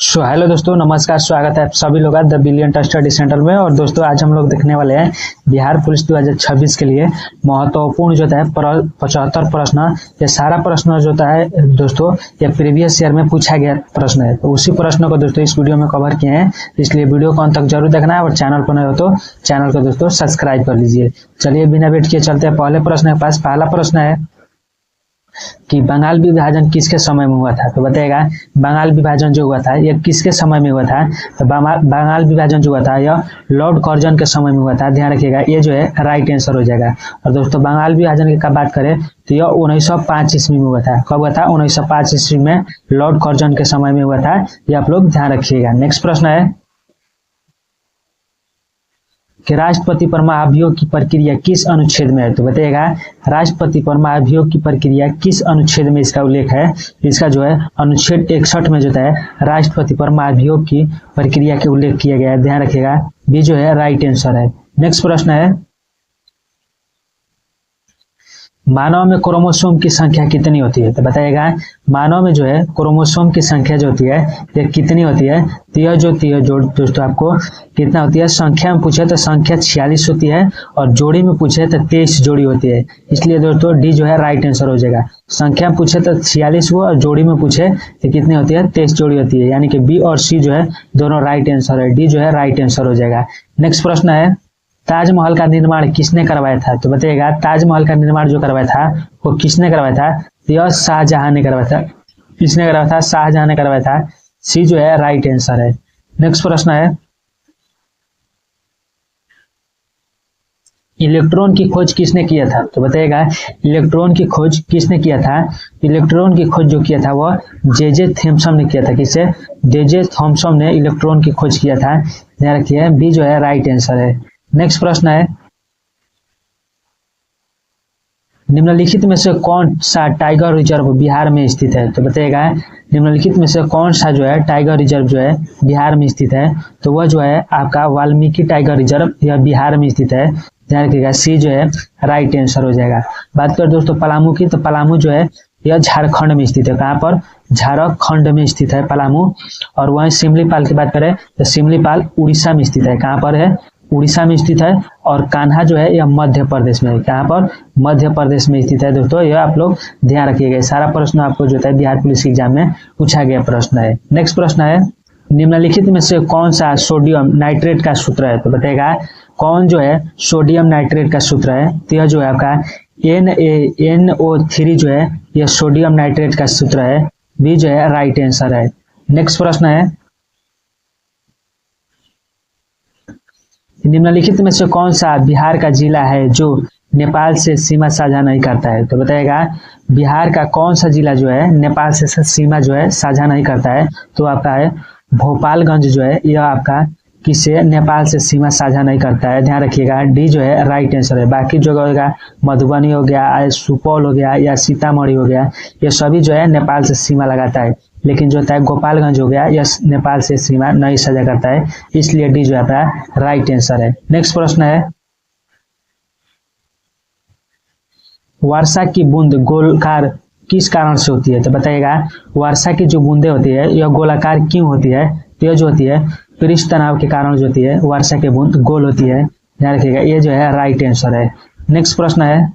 Hello दोस्तों, नमस्कार। स्वागत है आप सभी लोग द बिलियन स्टडी सेंटर में। और दोस्तों आज हम लोग देखने वाले हैं बिहार पुलिस 2026 के लिए महत्वपूर्ण जो है 75 प्रश्न। ये सारा प्रश्न जो है दोस्तों ये प्रीवियस ईयर में पूछा गया प्रश्न है, तो उसी प्रश्न को दोस्तों इस वीडियो में कवर किए हैं। इसलिए वीडियो को अंत तक जरूर देखना है और चैनल पर नए हो तो चैनल को दोस्तों सब्सक्राइब कर लीजिए। चलिए बिना वेट किए चलते हैं पहले प्रश्न के पास। पहला प्रश्न है कि बंगाल विभाजन किसके समय में हुआ था। तो बताएगा बंगाल विभाजन जो हुआ था ये किसके समय में हुआ था। तो बंगाल विभाजन जो हुआ था यह लॉर्ड कर्जन के समय में हुआ था। ध्यान रखिएगा, ये जो है राइट आंसर हो जाएगा। और दोस्तों बंगाल विभाजन की बात करें तो यह 1905 ईस्वी में हुआ था। कब हुआ था? 1905 ईस्वी में लॉर्ड कर्जन के समय में हुआ था। ये आप लोग ध्यान रखिएगा। नेक्स्ट प्रश्न है कि राष्ट्रपति पर महाभियोग की प्रक्रिया किस अनुच्छेद में है। तो बताइएगा राष्ट्रपति पर महाभियोग की प्रक्रिया किस अनुच्छेद में इसका उल्लेख है। इसका जो है अनुच्छेद 61 में जो है राष्ट्रपति पर महाभियोग की प्रक्रिया के उल्लेख किया गया है। ध्यान रखिएगा, बी जो है राइट आंसर है। नेक्स्ट प्रश्न है मानव में क्रोमोसोम की संख्या कितनी होती है। तो बताइएगा मानव में जो है क्रोमोसोम की संख्या जो होती है ये कितनी होती है। तो यह जो होती है जो दोस्तों आपको कितना होती है, संख्या में पूछे तो संख्या 46 होती है और जोड़ी में पूछे तो 23 जोड़ी होती है। इसलिए दोस्तों डी जो है राइट आंसर हो जाएगा। संख्या में पूछे तो 46 हुआ और जोड़ी में पूछे तो कितनी होती है, 23 जोड़ी होती है। यानी कि बी और सी जो है दोनों राइट आंसर है। डी जो है राइट आंसर हो जाएगा। नेक्स्ट प्रश्न है ताजमहल का निर्माण किसने करवाया था। तो बताइएगा ताजमहल का निर्माण जो करवाया था वो किसने करवाया था। तो यह शाहजहां ने करवाया था। किसने करवाया था? शाहजहां ने करवाया था। सी जो है राइट आंसर है। नेक्स्ट प्रश्न है इलेक्ट्रॉन की खोज किसने किया था। तो बताइएगा इलेक्ट्रॉन की खोज किसने किया था। इलेक्ट्रॉन की खोज जो किया था वो जे थॉमसन ने किया था। किससे? जे थॉमसन ने इलेक्ट्रॉन की खोज किया था। ध्यान रखिए, बी जो है राइट आंसर है। नेक्स्ट प्रश्न है निम्नलिखित में से कौन सा टाइगर रिजर्व बिहार में स्थित है। तो बताइएगा निम्नलिखित में से कौन सा जो है टाइगर रिजर्व जो है बिहार में स्थित है। तो वह जो है आपका वाल्मीकि टाइगर रिजर्व यह बिहार में स्थित है। ध्यान रखिएगा, सी जो है राइट आंसर हो जाएगा। बात करें दोस्तों पलामू की, तो पलामू जो है यह झारखंड में स्थित है। कहाँ पर? झारखंड में स्थित है पलामू। और वहीं सिमलीपाल की बात करें तो सिमलीपाल उड़ीसा में स्थित है। कहाँ पर है? उड़ीसा में स्थित है। और कान्हा जो है यह मध्य प्रदेश में है। कहाँ पर? मध्य प्रदेश में स्थित है। दोस्तों यह आप लोग ध्यान रखिएगा। सारा प्रश्न आपको जो है बिहार पुलिस एग्जाम में पूछा गया प्रश्न है। नेक्स्ट प्रश्न है निम्नलिखित में से कौन सा सोडियम नाइट्रेट का सूत्र है। तो बताइएगा कौन जो है सोडियम नाइट्रेट का सूत्र है। तो यह जो है आपका NaNO3 जो है यह सोडियम नाइट्रेट का सूत्र है। बी जो है राइट आंसर है। नेक्स्ट प्रश्न है निम्नलिखित में से कौन सा बिहार का जिला है जो नेपाल से सीमा साझा नहीं करता है। तो बताइएगा बिहार का कौन सा जिला जो है नेपाल से सीमा जो है साझा नहीं करता है। तो आपका है भोपालगंज जो है यह आपका किसे नेपाल से सीमा साझा नहीं करता है। ध्यान रखिएगा, डी जो है राइट आंसर है। बाकी जो होगा मधुबनी हो गया, सुपौल हो गया या सीतामढ़ी हो गया, ये सभी जो है नेपाल से सीमा लगाता है। लेकिन जो होता है गोपालगंज हो गया यह नेपाल से सीमा नहीं साझा करता है। इसलिए डी जो है राइट आंसर है। नेक्स्ट प्रश्न है वर्षा की बूंद गोलाकार किस कारण से होती है। तो बताइएगा वर्षा की जो बूंदे होती है यह गोलाकार क्यों होती है। तो यह जो होती है पृष्ठ तनाव के कारण जो होती है वर्षा की बूंद गोल होती है। ध्यान रखिएगा, ये जो है राइट आंसर है। नेक्स्ट प्रश्न है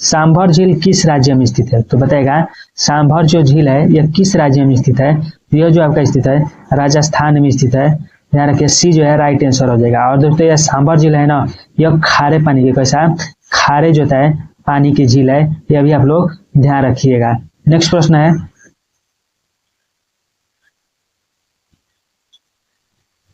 सांभर झील किस राज्य में स्थित है। तो बताइएगा सांभर जो झील है यह किस राज्य में स्थित है। तो यह जो आपका स्थित है राजस्थान में स्थित है। ध्यान रखिए, सी जो है राइट आंसर हो जाएगा। और दोस्तों यह सांभर झील है ना यह खारे पानी की, कैसा खारे जो है पानी की झील है। यह भी आप लोग ध्यान रखिएगा। नेक्स्ट प्रश्न है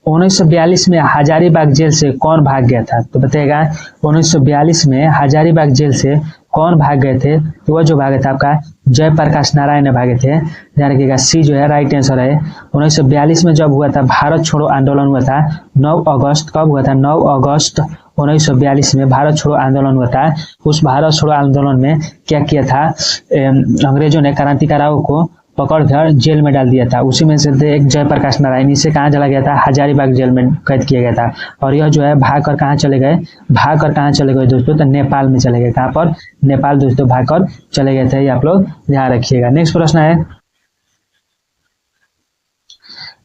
1942 में हजारीबाग जेल से कौन भाग गया था। तो बताइएगा 1942 में हजारीबाग जेल से कौन भाग गए थे। तो वह जो भागे था आपका जयप्रकाश नारायण ने भागे थे। ध्यान रखिएगा, सी जो है राइट आंसर है। 1942 में जब हुआ था भारत छोड़ो आंदोलन हुआ था 9 अगस्त। कब हुआ था? 9 अगस्त 1942 में भारत छोड़ो आंदोलन हुआ था। उस भारत छोड़ो आंदोलन में क्या किया था, अंग्रेजों ने क्रांतिकारियों को पकड़कर जेल में डाल दिया था। उसी में से एक जयप्रकाश नारायण, इसे कहाँ चला गया था? हजारीबाग जेल में कैद किया गया था। और यह जो है भाग कर कहाँ चले गए? दोस्तों तो नेपाल में चले गए। कहाँ पर? नेपाल दोस्तों भाग कर चले गए थे। ये आप लोग ध्यान रखिएगा। नेक्स्ट प्रश्न है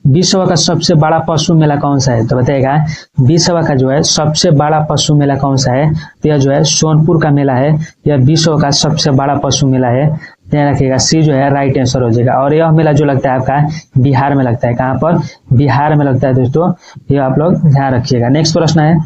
विश्व का सबसे बड़ा पशु मेला कौन सा है? तो बताइएगा विश्व का जो है सबसे बड़ा पशु मेला कौन सा है? तो यह जो है सोनपुर का मेला है। यह विश्व का सबसे बड़ा पशु मेला है। ध्यान रखिएगा, सी जो है राइट आंसर हो जाएगा। और यह मेला जो लगता है आपका बिहार में लगता है। कहाँ पर? बिहार में लगता है दोस्तों, ये आप लोग ध्यान रखिएगा। नेक्स्ट प्रश्न है,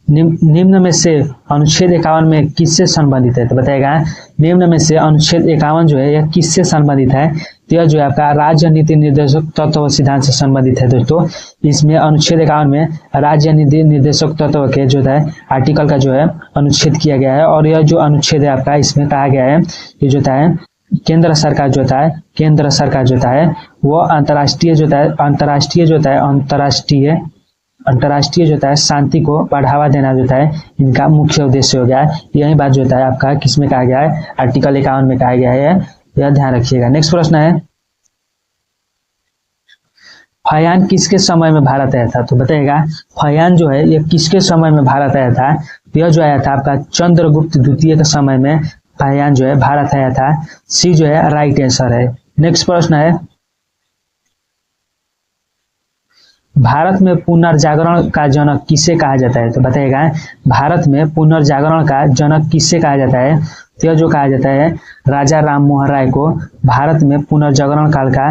निम्न में से अनुच्छेद 51 में किससे संबंधित है? तो बताएगा निम्न में से अनुच्छेद 51 जो है यह किससे संबंधित है? तो यह जो है आपका राज्य नीति निर्देशक तत्व व सिद्धांत से संबंधित है दोस्तों। इसमें अनुच्छेद 51 में राज्य नीति निर्देशक तत्व के जो है आर्टिकल का जो है अनुच्छेद किया गया है। और यह जो अनुच्छेद है आपका इसमें कहा गया है ये जो है केंद्र सरकार जो है वो अंतर्राष्ट्रीय जो है शांति को बढ़ावा देना जो है इनका मुख्य उद्देश्य हो गया है। यही बात जो है आपका किसमें कहा गया है? आर्टिकल 51 में कहा गया है। यह ध्यान रखिएगा। नेक्स्ट प्रश्न है, फयान किसके समय में भारत आया था? तो बताइएगा फयान जो है यह किसके समय में भारत आया था? तो यह जो आया था आपका चंद्रगुप्त द्वितीय के समय में फयान जो है भारत आया था। सी जो है राइट आंसर है। नेक्स्ट प्रश्न है, भारत में पुनर्जागरण का जनक किसे कहा जाता है? तो बताइएगा भारत में पुनर्जागरण का जनक किसे कहा जाता है? तो जो कहा जाता है राजा राम मोहन राय को भारत में पुनर्जागरण काल का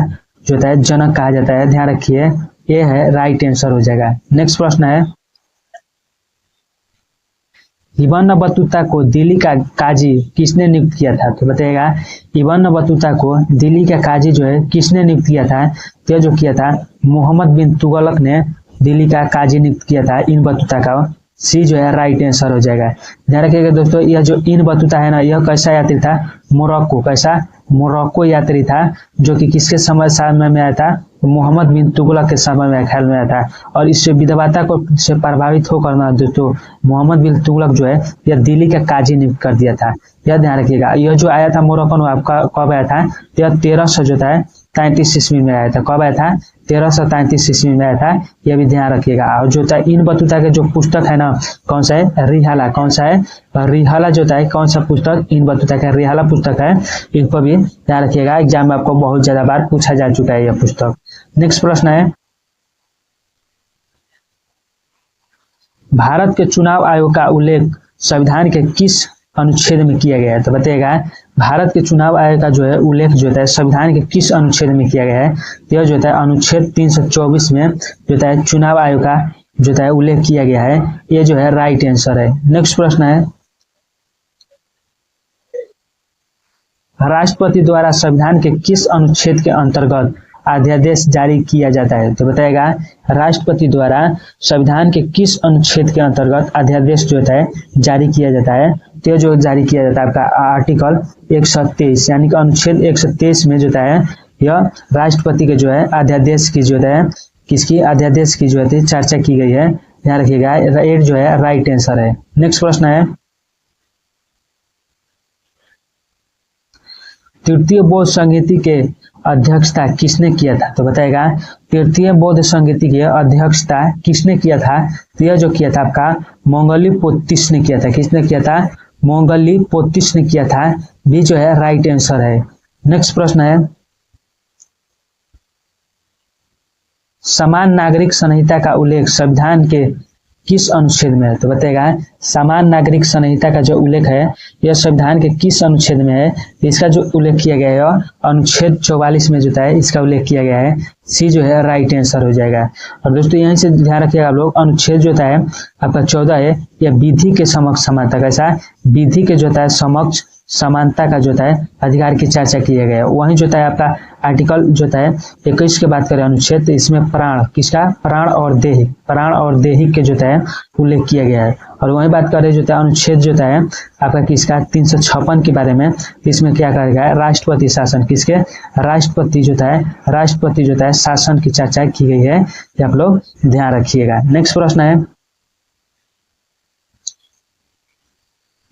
जो है जनक कहा जाता है। ध्यान रखिए, ये है राइट आंसर हो जाएगा। नेक्स्ट प्रश्न है, इब्न बतूता को दिल्ली का काजी किसने नियुक्त किया था? तो बताइएगा इब्न बतूता को दिल्ली का काजी जो है किसने नियुक्त किया था? तो जो किया था मोहम्मद बिन तुगलक ने दिल्ली का काजी नियुक्त किया था इब्न बतूता का। सी जो है राइट आंसर हो जाएगा। ध्यान रखिएगा दोस्तों, यह जो इब्न बतूता है ना, यह कैसा यात्री था? मोरक्को। कैसा? मोरक्को यात्री था, जो कि किसके समय में आया था? मोहम्मद बिन तुगलक के समय में ख्याल में आया था। और इससे विधवाता को से प्रभावित होकर ना दोस्तों मोहम्मद बिन तुगलक जो है यह दिल्ली का काजी नियुक्त कर दिया था। यह ध्यान रखिएगा। यह जो आया था मोरक्को में आपका कब आया था? यह 1333 ईस्वी में आया था। कब आया था? 1333 ईस्वी में आया था। यह भी ध्यान रखिएगा। और जो था इब्न बतूता के जो पुस्तक है ना, कौन सा है? रिहाला। कौन सा है? रिहाला जो है कौन सा पुस्तक? इब्न बतूता का रिहाला पुस्तक है। इसको भी ध्यान रखिएगा, एग्जाम में आपको बहुत ज्यादा बार पूछा जा चुका है यह पुस्तक। नेक्स्ट प्रश्न है, भारत के चुनाव आयोग का उल्लेख संविधान के किस अनुच्छेद में किया गया है? तो बताइएगा भारत के चुनाव आयोग का जो है उल्लेख जो है संविधान के किस अनुच्छेद में किया गया है? तो यह जो है अनुच्छेद 324 में जो है चुनाव आयोग का जो है उल्लेख किया गया है। ये जो है राइट आंसर है। नेक्स्ट प्रश्न है, राष्ट्रपति द्वारा संविधान के किस अनुच्छेद के अंतर्गत अध्यादेश जारी किया जाता है? तो बताएगा राष्ट्रपति द्वारा संविधान के किस अनुच्छेद के अंतर्गत अध्यादेश जो है जारी किया जाता है? तो जो जारी किया जाता है आपका आर्टिकल 123 यानी कि अनुच्छेद 123 में जो है यह राष्ट्रपति के जो है अध्यादेश की जो है किसकी अध्यादेश की जो है चर्चा की गई है। ध्यान रखिएगा, ये जो है राइट आंसर है। नेक्स्ट प्रश्न है, तृतीय बौद्ध संहिता के अध्यक्षता किसने किया था? तो बताएगा तृतीय बौद्ध संहिता की अध्यक्षता किसने किया था? तो यह जो किया था आपका मंगलीपोतिस ने किया था। किसने किया था? मंगलीपोतिस ने किया था। भी जो है राइट आंसर है। नेक्स्ट प्रश्न है, समान नागरिक संहिता का उल्लेख संविधान के किस अनुच्छेद में है? तो बताएगा समान नागरिक संहिता का जो उल्लेख है यह संविधान के किस अनुच्छेद में है? इसका जो उल्लेख किया गया है अनुच्छेद 44 में जो है इसका उल्लेख किया गया है। सी जो है राइट आंसर हो जाएगा। और दोस्तों यहीं से ध्यान रखिएगा आप लोग, अनुच्छेद जो है आपका 14 है यह विधि के समक्ष समानता। कैसा? विधि के जो है समक्ष समानता का जो है अधिकार की चर्चा किया गया है। वहीं जो है आपका आर्टिकल जो है 21 की बात करें अनुच्छेद, तो इसमें प्राण किसका? प्राण और देही के जो है उल्लेख किया गया है। और वहीं बात करें जो है अनुच्छेद जो है आपका किसका? 356 के बारे में। इसमें क्या कहा गया है? राष्ट्रपति शासन। किसके? राष्ट्रपति जो है शासन की चर्चा की गई है। ये आप लोग ध्यान रखिएगा। नेक्स्ट प्रश्न है,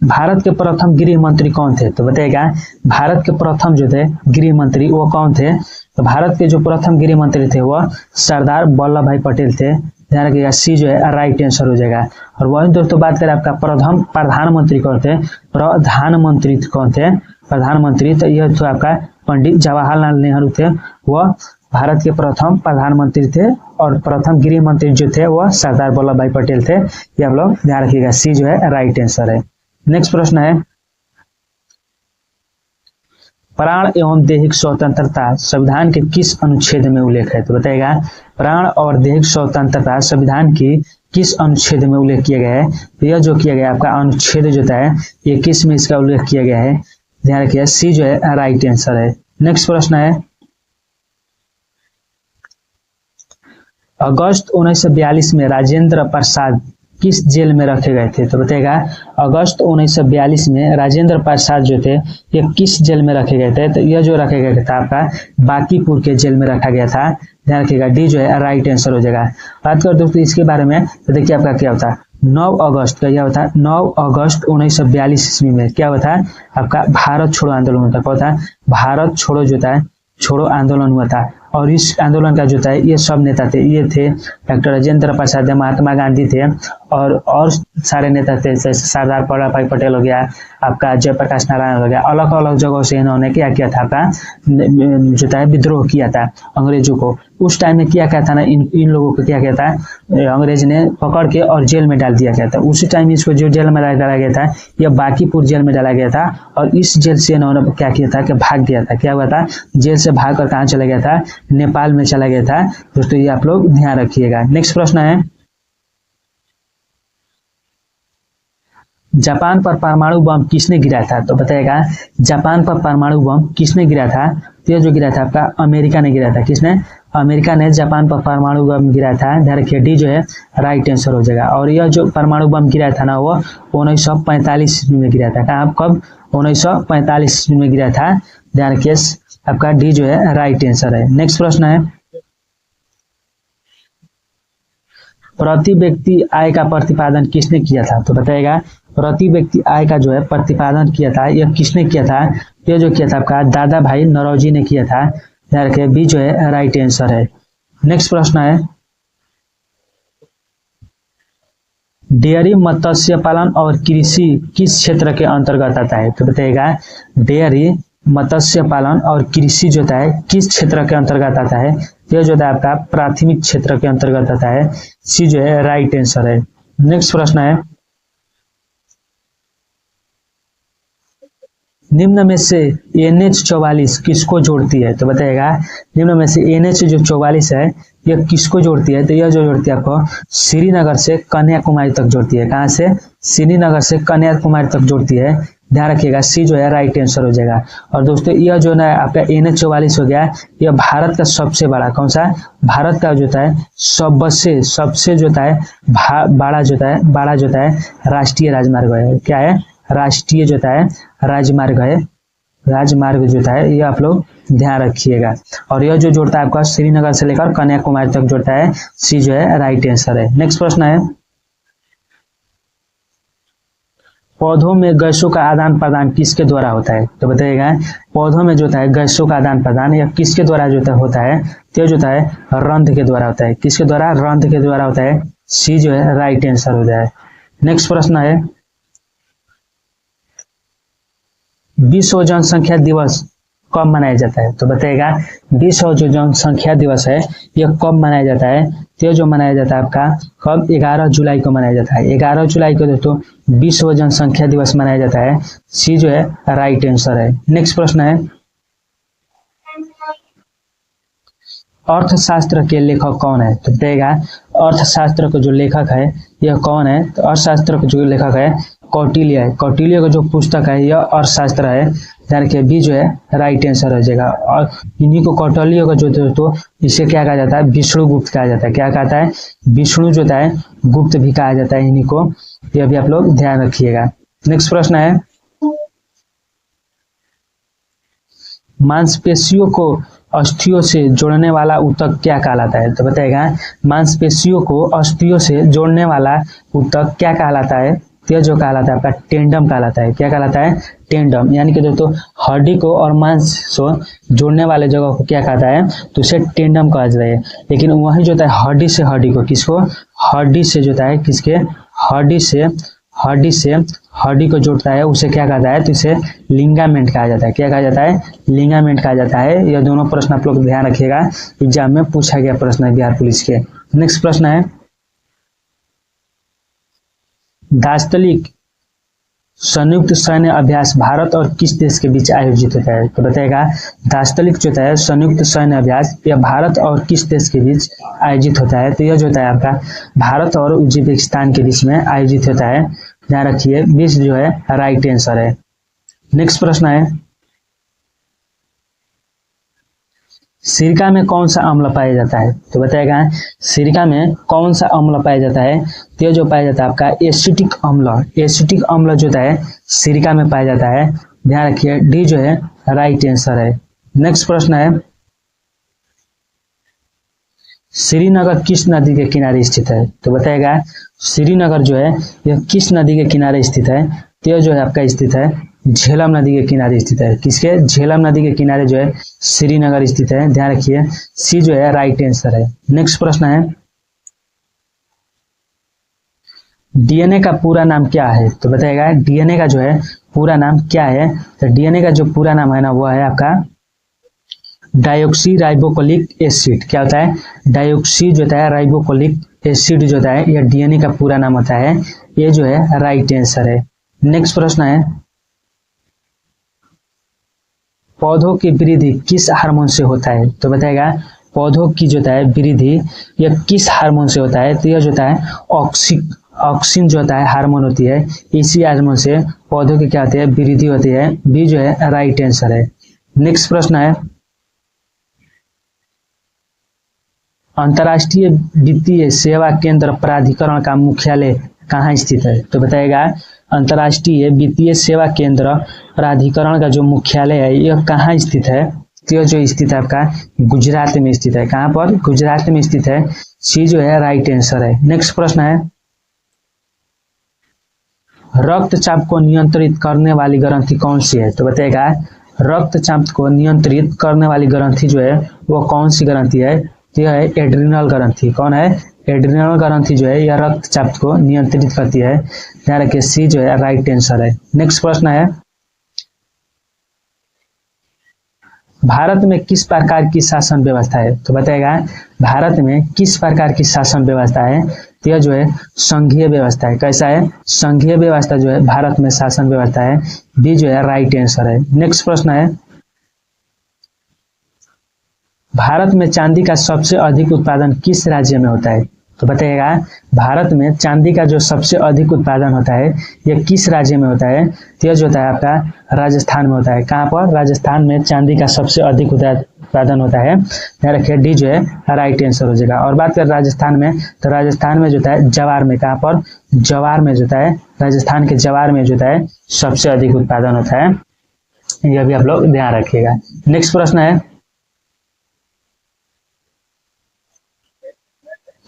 भारत के प्रथम गृह मंत्री कौन थे? तो बताइएगा भारत के प्रथम जो थे गृह मंत्री वो कौन थे? तो भारत के जो प्रथम गृह मंत्री थे वह सरदार वल्लभ भाई पटेल थे। ध्यान रखिएगा, सी जो है राइट आंसर हो जाएगा। और वही दोस्तों बात करें आपका प्रधानमंत्री कौन थे? प्रधानमंत्री तो यह तो आपका पंडित जवाहरलाल नेहरू थे, वह भारत के प्रथम प्रधानमंत्री थे, और प्रथम गृह मंत्री जो थे वह सरदार वल्लभ भाई पटेल थे। ये आप लोग ध्यान रखिएगा, सी जो है राइट आंसर है। नेक्स्ट प्रश्न है, प्राण एवं दैहिक स्वतंत्रता संविधान के किस अनुच्छेद में उल्लेख है? तो बताइएगा, प्राण और दैहिक स्वतंत्रता संविधान की किस अनुच्छेद में उल्लेख किया गया है? तो यह जो किया गया आपका अनुच्छेद जो है 21 में इसका उल्लेख किया गया है। ध्यान रखिए, सी जो है राइट आंसर है। नेक्स्ट प्रश्न है, अगस्त 1942 में राजेंद्र प्रसाद किस जेल में रखे गए थे? तो बताइएगा, अगस्त 1942 में राजेंद्र प्रसाद जो थे ये किस जेल में रखे गए थे? तो यह जो रखे गए था आपका बांकीपुर के जेल में रखा गया था। ध्यान रखिएगा, डी जो है राइट आंसर हो जाएगा। बात करें दोस्तों इसके बारे में, तो देखिए आपका क्या होता है, 9 अगस्त का, यह होता है 9 अगस्त 1942 ईस्वी में क्या होता है आपका भारत छोड़ो आंदोलन होता है। क्या होता है? भारत छोड़ो जो था छोड़ो आंदोलन हुआ था, और इस आंदोलन का जो था ये सब नेता थे, ये थे डॉक्टर राजेंद्र प्रसाद, महात्मा गांधी थे, और सारे नेता थे, जैसे सरदार वल्लभ भाई पटेल हो गया, आपका जयप्रकाश नारायण हो गया। अलग अलग जगहों से इन्होंने क्या किया था आपका जो था विद्रोह किया था अंग्रेजों को। उस टाइम में क्या था ना, इन लोगों को क्या किया था, अंग्रेज ने पकड़ के और जेल में डाल दिया गया था। उसी टाइम इसको जो जेल में डाला गया था यह बांकीपुर जेल में डाला गया था, और इस जेल से इन्होंने क्या किया था कि भाग गया था। क्या हुआ था, जेल से भाग कर कहाँ चला गया था, नेपाल में चला गया था। दोस्तों ये आप लोग ध्यान रखिएगा। नेक्स्ट प्रश्न है, जापान पर परमाणु बम किसने गिरा था? तो बताइएगा, जापान पर परमाणु बम किसने गिरा था? तो ये जो गिरा था आपका अमेरिका ने गिरा था। किसने? अमेरिका ने जापान पर परमाणु बम गिरा था। ध्यान रखिए, डी जो है राइट आंसर हो जाएगा। और यह जो परमाणु बम गिरा था ना वो 1945 में गिरा था। कहाँ? कब? 1945 में गिरा था। ध्यान रखिए, आपका डी जो है राइट आंसर है। नेक्स्ट प्रश्न है, प्रति व्यक्ति आय का प्रतिपादन किसने किया था? तो बताइएगा, प्रति व्यक्ति आय का जो है प्रतिपादन किया था यह किसने किया था? यह जो किया था आपका दादा भाई नौरोजी ने किया था। ध्यान रखिए, बी जो है राइट आंसर है। नेक्स्ट प्रश्न है, डेयरी, मत्स्य पालन और कृषि किस क्षेत्र के अंतर्गत आता है? तो बताइएगा, डेयरी, मत्स्य पालन और कृषि जो है किस क्षेत्र के अंतर्गत आता है? यह जो है आपका प्राथमिक क्षेत्र के अंतर्गत आता है। सी जो है राइट आंसर है। नेक्स्ट प्रश्न है, निम्न में से NH44 किसको जोड़ती है? तो बताइएगा, निम्न में से NH जो 44 है यह किसको जोड़ती है? तो यह जो जोड़ती है आपको श्रीनगर से कन्याकुमारी तक जोड़ती है। कहाँ से? श्रीनगर से कन्याकुमारी तक जोड़ती है। ध्यान रखिएगा, सी जो है राइट आंसर हो जाएगा। और दोस्तों यह जो ना आपका NH44 हो गया, यह भारत का सबसे बड़ा, कौन सा? भारत का जो है सबसे जो है बड़ा जो है राष्ट्रीय राजमार्ग है। क्या है? राष्ट्रीय जो है राजमार्ग है। राजमार्ग जो है ये आप लोग ध्यान रखिएगा। और यह जो जोड़ता है आपका श्रीनगर से लेकर कन्याकुमारी तक जोड़ता है। सी जो है राइट आंसर है। नेक्स्ट प्रश्न है, पौधों में गैसों का आदान प्रदान किसके द्वारा होता है? तो बताइएगा, पौधों में जो है गैसों का आदान प्रदान या किसके द्वारा जो होता है? तो जो है रंध्र के द्वारा होता है। किसके द्वारा? रंध्र के द्वारा होता है। सी जो है राइट आंसर हो जाए। नेक्स्ट प्रश्न है, विश्व जनसंख्या दिवस कब मनाया जाता है? तो बताइएगा, विश्व जो जनसंख्या दिवस है यह कब मनाया जाता है? तो जो मनाया जाता है आपका कब? 11 जुलाई को मनाया जाता है। 11 जुलाई को दोस्तों विश्व जनसंख्या दिवस मनाया जाता है। सी जो है राइट आंसर है। नेक्स्ट प्रश्न है, अर्थशास्त्र के लेखक कौन है? तो बताइएगा, अर्थशास्त्र का जो लेखक है यह कौन है? तो अर्थशास्त्र का जो लेखक है कौटिल्य है। कौटिल्य का जो पुस्तक है यह अर्थशास्त्र है। ध्यान रखिए, बी जो है राइट आंसर हो जाएगा। और इन्हीं को कौटिल्य का जो दोस्तों इसे क्या कहा जाता है? विष्णु गुप्त कहा जाता है। क्या कहता है? विष्णु जो है गुप्त भी कहा जाता है इन्हीं को। यह भी आप लोग ध्यान रखिएगा। नेक्स्ट प्रश्न है, मांसपेशियों को अस्थियों से जोड़ने वाला ऊतक क्या कहलाता है? तो बताइएगा, मांसपेशियों को अस्थियों से जोड़ने वाला ऊतक क्या कहलाता है? तो जो कहलाता है आपका टेंडम कहलाता है। क्या कहलाता है? टेंडम। यानी कि दोस्तों हड्डी को और मांस को जोड़ने वाले जगह को क्या कहता है? तो उसे टेंडम कहा जाता है। लेकिन वही जो है हड्डी से हड्डी को, किसको? हड्डी से जो है किसके? हड्डी से हड्डी को जोड़ता है उसे क्या कहता है, तो इसे लिगामेंट कहा जाता है। क्या कहा जाता है, लिगामेंट कहा जाता है। यह दोनों प्रश्न आप लोग ध्यान रखिएगा, एग्जाम में पूछा गया प्रश्न है बिहार पुलिस के। नेक्स्ट प्रश्न है, दास्तलिक संयुक्त सैन्य अभ्यास भारत और किस देश के बीच आयोजित होता है, तो बताएगा दास्तलिक जो होता है संयुक्त सैन्य अभ्यास यह भारत और किस देश के बीच आयोजित होता है, तो यह जो होता है आपका भारत और उज्बेकिस्तान के बीच में आयोजित होता है। ध्यान रखिए, बीच जो है राइट आंसर है। नेक्स्ट प्रश्न है, सिरका में कौन सा अम्ल पाया जाता है, तो बताएगा सिरका में कौन सा अम्ल पाया जाता है, तो जो पाया जाता है आपका एसिटिक अम्ल। एसिटिक अम्ल जो होता है सिरका में पाया जाता है। ध्यान रखिए, डी जो है राइट आंसर है। नेक्स्ट प्रश्न है, श्रीनगर किस नदी के किनारे स्थित है, तो बताएगा श्रीनगर जो है यह किस नदी के किनारे स्थित है, तो यह जो है आपका स्थित है झेलम नदी के किनारे स्थित है। किसके, झेलम नदी के किनारे जो है श्रीनगर स्थित है। ध्यान रखिए, सी जो है राइट आंसर है। नेक्स्ट प्रश्न है, डीएनए का पूरा नाम क्या है, तो बताएगा डीएनए का जो है पूरा नाम क्या है, तो डीएनए का जो पूरा नाम है ना वो है आपका डायोक्सी राइबोक्लिक एसिड। क्या होता है, डायोक्सी जो होता है राइबोक्लिक एसिड जो होता है यह डीएनए का पूरा नाम होता है। ये जो है राइट आंसर है। नेक्स्ट प्रश्न है, पौधों की वृद्धि किस हार्मोन से होता है, तो बताएगा पौधों की जो होता है वृद्धि यह किस हार्मोन से होता है, तो यह जो होता है ऑक्सिन जो होता है हार्मोन होती है, इसी हार्मोन से पौधों की क्या होती है वृद्धि होती है। बी जो है राइट आंसर है। नेक्स्ट प्रश्न है, अंतर्राष्ट्रीय वित्तीय सेवा केंद्र प्राधिकरण का मुख्यालय कहाँ स्थित है, तो बताएगा अंतर्राष्ट्रीय वित्तीय सेवा केंद्र प्राधिकरण का जो मुख्यालय है यह कहाँ स्थित है, तो जो स्थित है आपका गुजरात में स्थित है। कहाँ पर, गुजरात में स्थित है। सी जो है राइट आंसर है। नेक्स्ट प्रश्न है, रक्तचाप को नियंत्रित करने वाली ग्रंथि कौन सी है, तो बताएगा रक्तचाप को नियंत्रित करने वाली ग्रंथि जो है वो कौन सी ग्रंथि है, तो यह है एड्रिनल ग्रंथि। कौन है, एड्रिनल ग्रंथि जो है यह रक्तचाप को नियंत्रित करती है। ध्यान रखिए, सी जो है राइट आंसर है। नेक्स्ट प्रश्न है, भारत में किस प्रकार की शासन व्यवस्था है, तो बताएगा भारत में किस प्रकार की शासन व्यवस्था है, तो यह जो है संघीय व्यवस्था है। कैसा है, संघीय व्यवस्था जो है भारत में शासन व्यवस्था है। बी जो है राइट आंसर है। नेक्स्ट प्रश्न है, भारत में चांदी का सबसे अधिक उत्पादन किस राज्य में होता है, तो बताइएगा भारत में चांदी का जो सबसे अधिक उत्पादन होता है यह किस राज्य में होता है, तो यह जो होता है आपका राजस्थान में होता है। कहाँ पर, राजस्थान में चांदी का सबसे अधिक उत्पादन होता है। ध्यान रखिए, डी जो है राइट आंसर हो जाएगा। और बात करें राजस्थान में, तो राजस्थान में जो होता है जवार में, कहाँ पर, जवार में जो होता है, राजस्थान के जवार में जो होता है सबसे अधिक उत्पादन होता है। यह भी आप लोग ध्यान रखिएगा। नेक्स्ट प्रश्न है,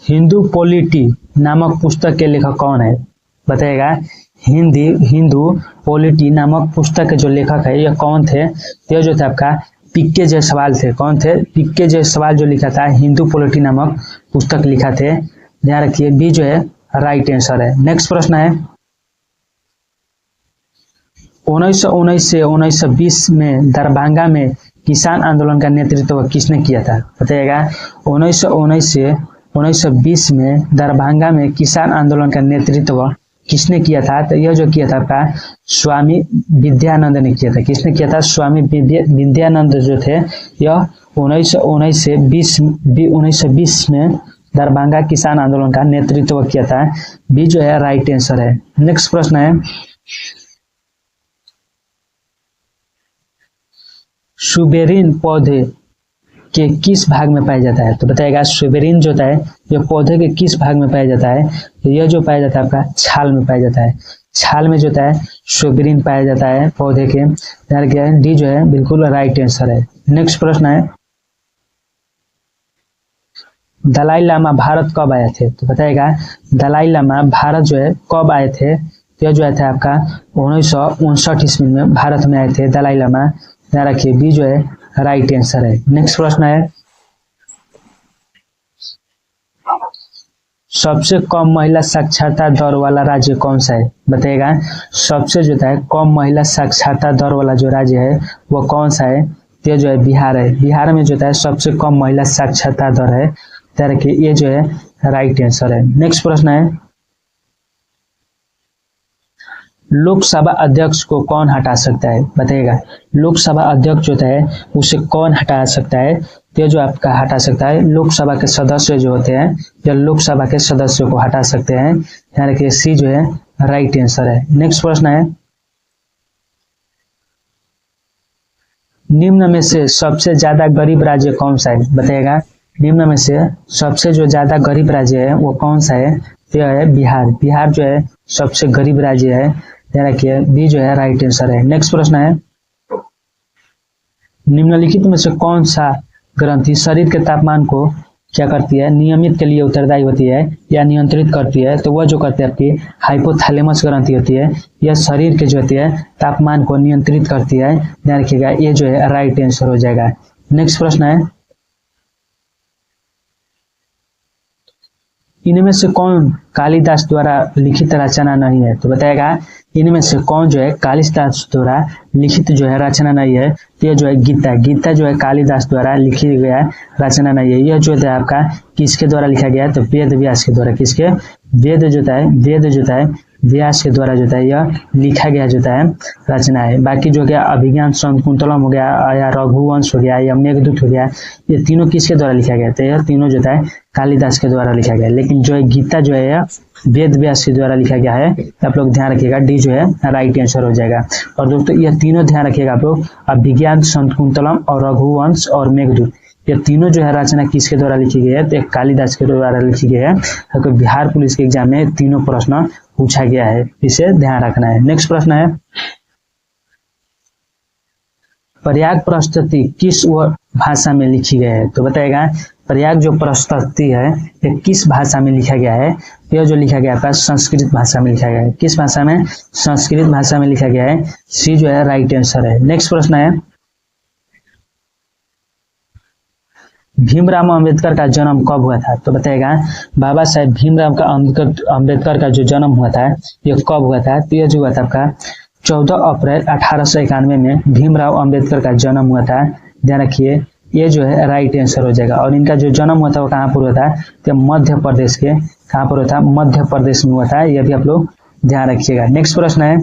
हिंदू पॉलिटी नामक पुस्तक के लेखक कौन है, बताइएगा हिंदू पॉलिटी नामक पुस्तक के जो लेखक है यह कौन थे, तो यह जो था आपका पीके जायसवाल थे। कौन थे, पीके जायसवाल जो लिखा था हिंदू पॉलिटी नामक पुस्तक लिखा थे। ध्यान रखिए, बी जो है राइट आंसर है। नेक्स्ट प्रश्न है, 1919 से 1920 में दरभंगा में किसान आंदोलन का नेतृत्व किसने किया था, बताइएगा 1919 से 1920 में दरभंगा में किसान आंदोलन का नेतृत्व किसने किया था, तो यह जो किया था आपका स्वामी विद्यानंद ने किया था। किसने किया था, स्वामी विद्यानंद जो थे यह 1919 से 1920 में दरभंगा किसान आंदोलन का नेतृत्व किया था। बी जो है राइट आंसर है। नेक्स्ट प्रश्न है, सुबेरिन पौधे के किस भाग में पाया जाता है, तो बताइएगा सुबेरिन जो होता है यह पौधे के किस भाग में पाया जाता है, तो यह जो पाया जाता है आपका छाल में पाया जाता है। छाल में जो होता है सुबेरिन पाया जाता है पौधे के। ध्यान रखिए, डी जो है बिल्कुल राइट आंसर है। नेक्स्ट प्रश्न है, दलाई लामा भारत कब आए थे, तो बताइएगा दलाई लामा भारत जो है कब आए थे, तो यह जो आया था आपका 1959 ईस्वी में भारत में आए थे दलाई लामा। ध्यान रखिए, बी जो है राइट आंसर है। नेक्स्ट प्रश्न है, सबसे कम महिला साक्षरता दर वाला राज्य कौन सा है, बताइएगा। सबसे जो है कम महिला साक्षरता दर वाला जो राज्य है वो कौन सा है, तो जो है बिहार है। बिहार में जो है सबसे कम महिला साक्षरता दर है, तो रखिए ये जो है राइट आंसर है। नेक्स्ट प्रश्न है, लोकसभा अध्यक्ष को कौन हटा सकता है, बताइएगा। लोकसभा अध्यक्ष जो है उसे कौन हटा सकता है, तो जो आपका हटा सकता है लोकसभा के सदस्य जो होते हैं, या लोकसभा के सदस्यों को हटा सकते हैं, यहाँ रखिए सी जो है राइट आंसर है। नेक्स्ट प्रश्न है, निम्न में से सबसे ज्यादा गरीब राज्य कौन सा है, बताइएगा। निम्न में से सबसे जो ज्यादा गरीब राज्य है वो कौन सा है, तो है बिहार। बिहार जो है सबसे गरीब राज्य है, ध्यान रखिए बी जो है राइट आंसर है। नेक्स्ट प्रश्न है, निम्नलिखित में से कौन सा ग्रंथि शरीर के तापमान को क्या करती है, नियमित के लिए उत्तरदायी होती है या नियंत्रित करती है, तो वह जो करती है आपकी हाइपोथैलेमस ग्रंथि होती है, यह शरीर के जो होती है तापमान को नियंत्रित करती है, ध्यान रखिएगा ये जो है राइट आंसर हो जाएगा। नेक्स्ट प्रश्न है, इनमें से कौन कालिदास द्वारा लिखित रचना नहीं है, तो बताएगा इनमें से कौन जो है कालिदास द्वारा लिखित जो है रचना नहीं है, तो यह जो है गीता। गीता जो है कालिदास द्वारा लिखी गया रचना नहीं है। यह जो है आपका किसके द्वारा लिखा गया है, तो वेद व्यास के द्वारा। किसके, वेद जो है व्यास के द्वारा जो है यह लिखा गया जो है रचना है। बाकी जो गया अभिज्ञान शाकुंतलम हो गया, या रघुवंश हो गया, या मेघदूत हो गया, ये तीनों किसके द्वारा लिखा गया, तो यह तीनों जो है कालिदास के द्वारा लिखा गया। लेकिन जो है गीता जो है यह वेद व्यास के द्वारा लिखा गया है, आप लोग ध्यान रखिएगा डी जो है राइट आंसर हो जाएगा। और दोस्तों यह तीनों ध्यान रखिएगा आप लोग, अभिज्ञान शाकुंतलम और रघुवंश और मेघदूत, ये तीनों जो है रचना किसके द्वारा लिखी गई है, तो एक कालिदास के द्वारा लिखी गई है। तो बिहार पुलिस के एग्जाम में तीनों प्रश्न पूछा गया है, इसे ध्यान रखना है। नेक्स्ट प्रश्न है, प्रयाग प्रस्तुति किस भाषा में लिखी गई है, तो बताएगा प्रयाग जो प्रस्तुति है ये किस भाषा में लिखा गया है, यह जो लिखा गया है संस्कृत भाषा में लिखा गया है। किस भाषा में, संस्कृत भाषा में लिखा गया है, सी जो है राइट आंसर है। नेक्स्ट प्रश्न है, भीमराव अंबेडकर का जन्म कब हुआ था, तो बताएगा बाबा साहेब भीमराव का अंबेडकर का जो जन्म हुआ था ये कब हुआ था, तो यह जो हुआ था आपका 14 अप्रैल 1891 में भीमराव अंबेडकर का जन्म हुआ था, ध्यान रखिए ये जो है राइट आंसर हो जाएगा। और इनका जो जन्म हुआ था वो कहाँ पर हुआ था, तो मध्य प्रदेश के, कहाँ पर हुआ था, मध्य प्रदेश में हुआ था, यह भी आप लोग ध्यान रखिएगा। नेक्स्ट प्रश्न है,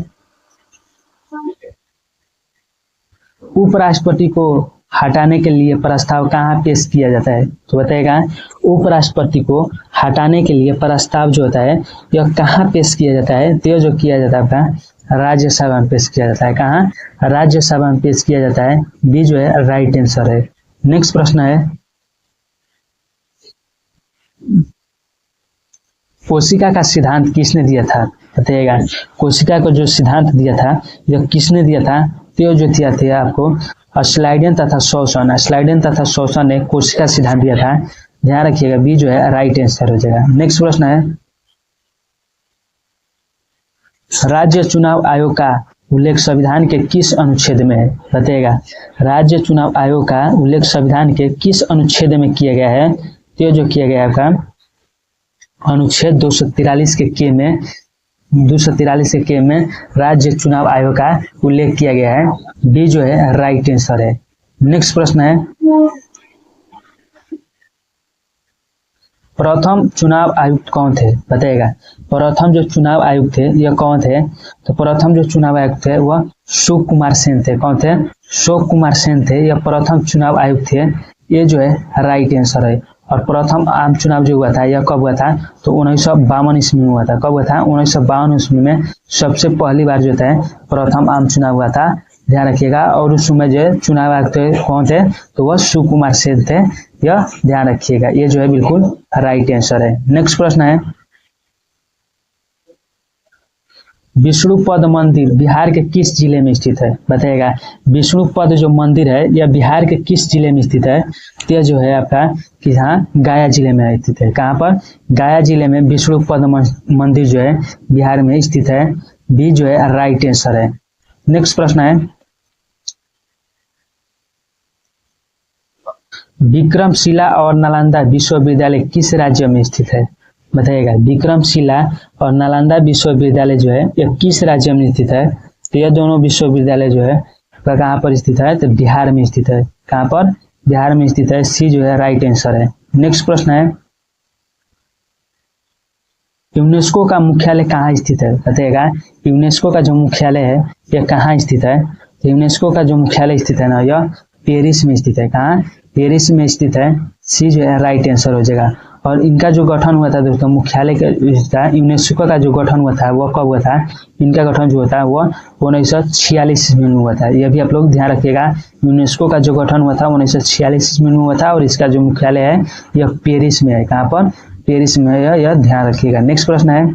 उपराष्ट्रपति को हटाने के लिए प्रस्ताव कहाँ पेश किया जाता है, तो बताएगा उपराष्ट्रपति को हटाने के लिए प्रस्ताव जो होता है यह कहाँ पेश किया जाता है, तो जो किया जाता है आपका राज्यसभा में पेश किया जाता है। कहाँ, राज्यसभा में पेश किया जाता है, बी जो है राइट आंसर है। नेक्स्ट प्रश्न है, कोशिका का सिद्धांत किसने दिया था, बताइएगा कोशिका को जो सिद्धांत दिया था यह किसने दिया था, तो जो दिया था आपको स्लाइडेन तथा शोषण। स्लाइडेन तथा शोषण ने कोशिका सिद्धांत दिया था, ध्यान रखिएगा बी जो है राइट आंसर हो जाएगा। नेक्स्ट प्रश्न है, राज्य चुनाव आयोग का उल्लेख संविधान के किस अनुच्छेद में है, बताइएगा राज्य चुनाव आयोग का उल्लेख संविधान के किस अनुच्छेद में किया गया है, तो जो किया गया है आपका अनुच्छेद 243 के में, 243 के में राज्य चुनाव आयोग का उल्लेख किया गया है, बी जो है राइट आंसर है। नेक्स्ट प्रश्न है, प्रथम चुनाव आयुक्त कौन थे, बताइएगा प्रथम जो चुनाव आयुक्त थे यह कौन थे, तो प्रथम जो चुनाव आयुक्त थे वह शोक कुमार सेन थे। कौन थे, शोक कुमार सेन थे, यह प्रथम चुनाव आयुक्त थे, ये जो है राइट आंसर है। और प्रथम आम चुनाव जो हुआ था यह कब हुआ था, तो 1952 ईस्वी में हुआ था। कब हुआ था, 1952 ईस्वी में सबसे पहली बार जो था प्रथम आम चुनाव हुआ था, ध्यान रखिएगा। और उस समय जो चुनाव आयुक्त कौन थे, तो वह सुकुमार सेन थे, यह ध्यान रखिएगा, ये जो है बिल्कुल राइट आंसर है। नेक्स्ट प्रश्न है, विष्णुपद मंदिर बिहार के किस जिले में स्थित है, बताइएगा विष्णुपद जो मंदिर है यह बिहार के किस जिले में स्थित है, तो जो है आपका कि हाँ गया जिले में स्थित है। कहाँ पर, गया जिले में विष्णुपद मंदिर जो है बिहार में स्थित है, बी जो है राइट आंसर है। नेक्स्ट प्रश्न है, विक्रमशिला और नालंदा विश्वविद्यालय किस राज्य में स्थित है, बताइएगा। विक्रमशिला और नालंदा विश्वविद्यालय जो है ये किस राज्य में स्थित है? तो यह दोनों विश्वविद्यालय जो है वह कहाँ पर स्थित है? तो बिहार में स्थित है। कहाँ पर? बिहार में स्थित है। सी जो है राइट आंसर है। नेक्स्ट प्रश्न है, यूनेस्को का मुख्यालय कहाँ स्थित है? बताइएगा। यूनेस्को का जो मुख्यालय है यह कहाँ स्थित है? तो यूनेस्को का जो मुख्यालय स्थित है ना, यह पेरिस में स्थित है। कहाँ? पेरिस में स्थित है। सी जो है राइट आंसर हो जाएगा। और इनका जो गठन हुआ था दोस्तों, मुख्यालय का यूनेस्को का जो गठन हुआ था वह कब हुआ था? इनका गठन जो होता है वह 1946 में हुआ था। यह भी आप लोग ध्यान रखिएगा। यूनेस्को का जो गठन हुआ था 1946 में हुआ था और इसका जो मुख्यालय है यह पेरिस में है। कहाँ पर? पेरिस में है। यह ध्यान रखिएगा। नेक्स्ट प्रश्न है,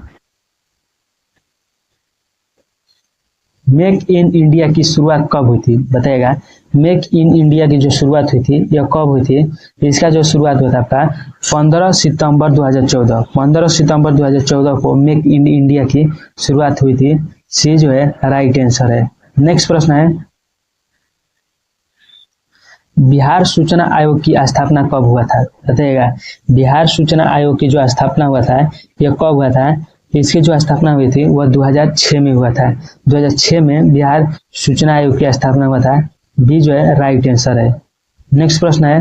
मेक इन इंडिया की शुरुआत कब हुई थी? बताइएगा। मेक इन इंडिया की जो शुरुआत हुई थी यह कब हुई थी? इसका जो शुरुआत हुआ था आपका 15 सितंबर 2014। 15 सितंबर 2014 को मेक इन इंडिया की शुरुआत हुई थी। सी जो है राइट आंसर है। नेक्स्ट प्रश्न है, बिहार सूचना आयोग की स्थापना कब हुआ था? बताइएगा। बिहार सूचना आयोग की जो स्थापना हुआ था यह कब हुआ था? इसकी जो स्थापना हुई थी वह 2006 में हुआ था। 2006 में बिहार सूचना आयोग की स्थापना हुआ था। बी जो है राइट आंसर है। नेक्स्ट प्रश्न है,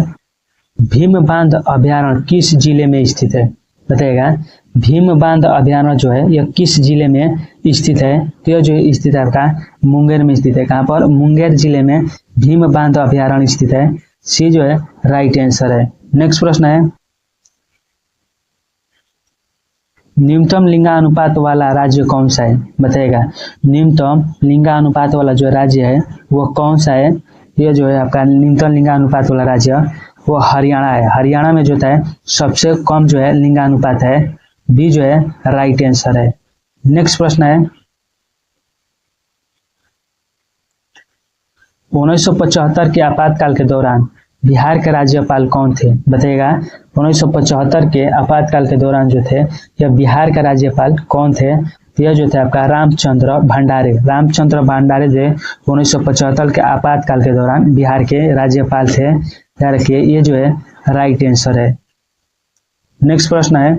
भीम बांध अभयारण्य किस जिले में स्थित है? बताइएगा। भीम बांध अभयारण्य जो है यह किस जिले में स्थित है? तो यह जो स्थित है आपका मुंगेर में स्थित है। कहाँ पर? मुंगेर जिले में भीम बांध अभयारण्य स्थित है। सी जो है राइट आंसर है। नेक्स्ट प्रश्न है, न्यूनतम लिंगानुपात वाला राज्य कौन सा है? बताइएगा। न्यूनतम लिंगानुपात वाला जो राज्य है वो कौन सा है? ये जो है आपका न्यूनतम लिंगानुपात वाला राज्य वो हरियाणा है। हरियाणा में जो है सबसे कम जो है लिंगानुपात है। बी जो है राइट आंसर है। नेक्स्ट प्रश्न है, 1975 के आपातकाल के दौरान बिहार के राज्यपाल कौन थे? बताइएगा। 1975 के आपातकाल के दौरान जो थे यह बिहार का राज्यपाल कौन थे? तो यह जो थे आपका रामचंद्र भंडारे। रामचंद्र भंडारे जो 1975 के आपातकाल के दौरान बिहार के राज्यपाल थे। ध्यान रखिए, ये जो है राइट आंसर है। नेक्स्ट प्रश्न है,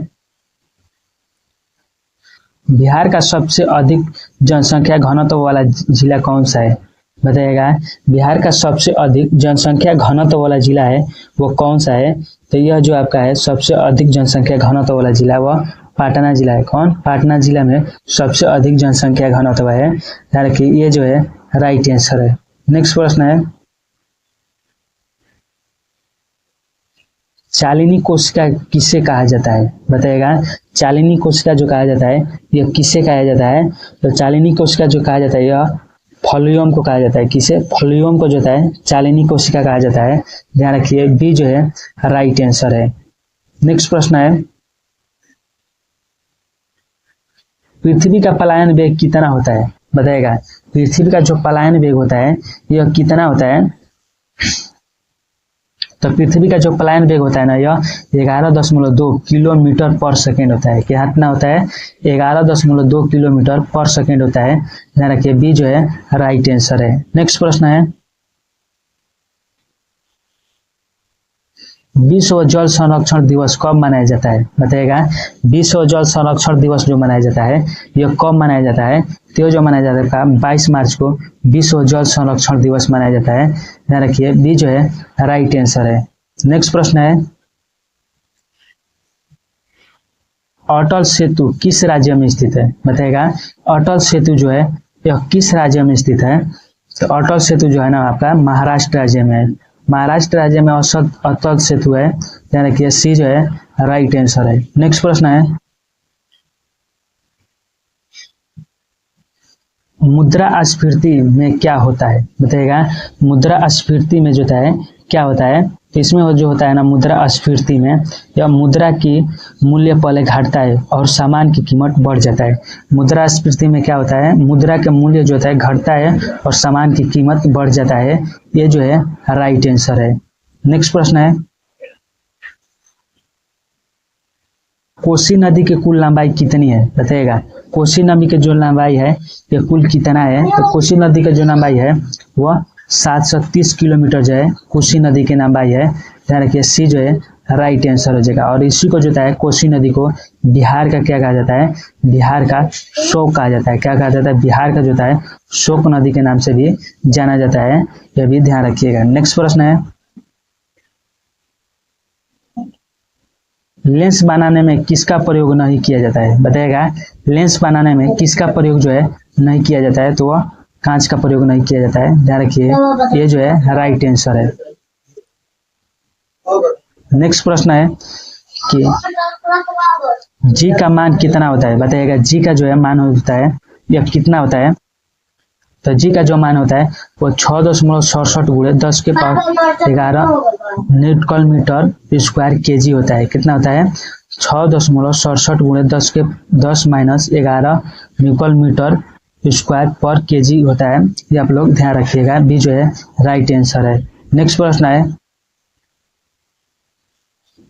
बिहार का सबसे अधिक जनसंख्या घनत्व वाला जिला कौन सा है? बताइएगा। बिहार का सबसे अधिक जनसंख्या घनत्व वाला जिला है वो कौन सा है? तो यह जो आपका है सबसे अधिक जनसंख्या घनत्व वाला जिला वह पटना जिला है। कौन? पटना जिला में सबसे अधिक जनसंख्या घनत्व है। ध्यान रखिए, ये जो है राइट आंसर है। नेक्स्ट प्रश्न है, चालिनी कोशिका किसे कहा जाता है? बताइएगा। चालिनी कोशिका जो कहा जाता है यह किसे कहा जाता है? तो चालिनी कोशिका जो कहा जाता है यह फ्लोएम को कहा जाता है। किसे? फ्लोएम को जो है चालिनी कोशिका कहा जाता है। ध्यान रखिए, बी जो है राइट आंसर है। नेक्स्ट प्रश्न है, पृथ्वी का पलायन वेग कितना होता है? बताइएगा। पृथ्वी का जो पलायन वेग होता है यह कितना होता है? तो पृथ्वी का जो पलायन वेग होता है ना यह 11.2 किलोमीटर पर सेकेंड होता है। कितना होता है? 11.2 किलोमीटर पर सेकेंड होता है। ध्यान रखिए, बी जो है राइट आंसर है। नेक्स्ट प्रश्न है, विश्व जल संरक्षण दिवस कब मनाया जाता है? बताइएगा। विश्व जल संरक्षण दिवस जो मनाया जाता है यह कब मनाया जाता है? तो जो मनाया जाता है 22 मार्च को विश्व जल संरक्षण दिवस मनाया जाता है। ध्यान रखिए, बी जो है राइट आंसर है। नेक्स्ट प्रश्न है, अटल सेतु किस राज्य में स्थित है? बताइएगा। अटल सेतु जो है यह किस राज्य में स्थित है? तो अटल सेतु जो है ना आपका महाराष्ट्र राज्य में है। महाराष्ट्र राज्य में अटल सेतु है। ध्यान रखिए, सी जो है राइट आंसर है। नेक्स्ट प्रश्न है, मुद्रास्फीति में क्या होता है? बताइएगा। मुद्रास्फीति में जो है क्या होता है? तो इसमें जो होता है ना मुद्रास्फीति में, यह मुद्रा की मूल्य पहले घटता है और सामान की कीमत बढ़ जाता है। मुद्रास्फीति में क्या होता है? मुद्रा के मूल्य जो होता है घटता है और सामान की कीमत बढ़ जाता है। ये जो है राइट आंसर है। नेक्स्ट प्रश्न है, कोसी नदी की कुल लंबाई कितनी है? बताइएगा। कोसी नदी की जो लंबाई है यह कुल कितना है? तो कोसी नदी की जो लंबाई है वह 730 किलोमीटर जो है कोसी नदी की लंबाई है। ध्यान रखिए, सी जो है राइट आंसर हो जाएगा। और इसी को जो है कोसी नदी को बिहार का क्या कहा जाता है, बिहार का शोक कहा जाता है। क्या कहा जाता है, बिहार का जो है शोक नदी के नाम से भी जाना जाता है, यह भी ध्यान रखिएगा। नेक्स्ट प्रश्न है, लेंस बनाने में किसका प्रयोग नहीं किया जाता है, बताइएगा। लेंस बनाने में किसका प्रयोग जो है नहीं किया जाता है, तो वह कांच का प्रयोग नहीं किया जाता है, ध्यान रखिए, ये जो है राइट आंसर है। नेक्स्ट प्रश्न है कि जी का मान कितना होता है, बताइएगा। जी का जो है मान होता है या कितना होता है, तो जी का जो मान होता है वो 6.67 गुणे 10 के power 11 newton metre square kg होता है। कितना होता है, 6.67 गुणे 10 के 10 माइनस 11 न्यूटन मीटर स्क्वायर पर केजी होता है। ये आप लोग ध्यान रखिएगा, बी जो है राइट आंसर है। नेक्स्ट प्रश्न है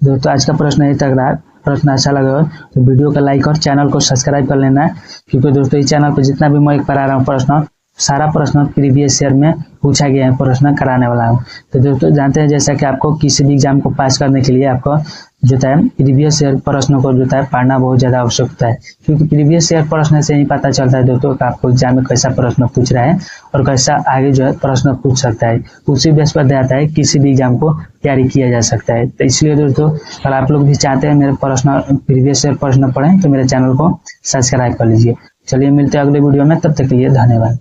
दोस्तों, आज का प्रश्न यही तक रहा। प्रश्न अच्छा लगा तो वीडियो को लाइक और चैनल को सब्सक्राइब कर लेना है, क्योंकि दोस्तों इस चैनल पर जितना भी मैं पढ़ा रहा हूँ प्रश्न, सारा प्रश्न प्रीवियस ईयर में पूछा गया है, प्रश्न कराने वाला हूँ। तो दोस्तों जानते हैं जैसा कि आपको किसी भी एग्जाम को पास करने के लिए आपको जो है प्रीवियस ईयर प्रश्नों को जो है पढ़ना बहुत ज़्यादा आवश्यक होता है, क्योंकि प्रीवियस ईयर प्रश्न से ही पता चलता है दोस्तों कि आपको एग्जाम में कैसा प्रश्न पूछ रहा है और कैसा आगे जो है प्रश्न पूछ सकता है। उसी बेस पर आता है किसी भी एग्जाम को तैयारी किया जा सकता है। तो इसलिए दोस्तों अगर आप लोग भी चाहते हैं मेरे प्रश्न प्रीवियस ईयर प्रश्न पढ़ें तो मेरे चैनल को सब्सक्राइब कर लीजिए। चलिए मिलते हैं अगले वीडियो में, तब तक के लिए धन्यवाद।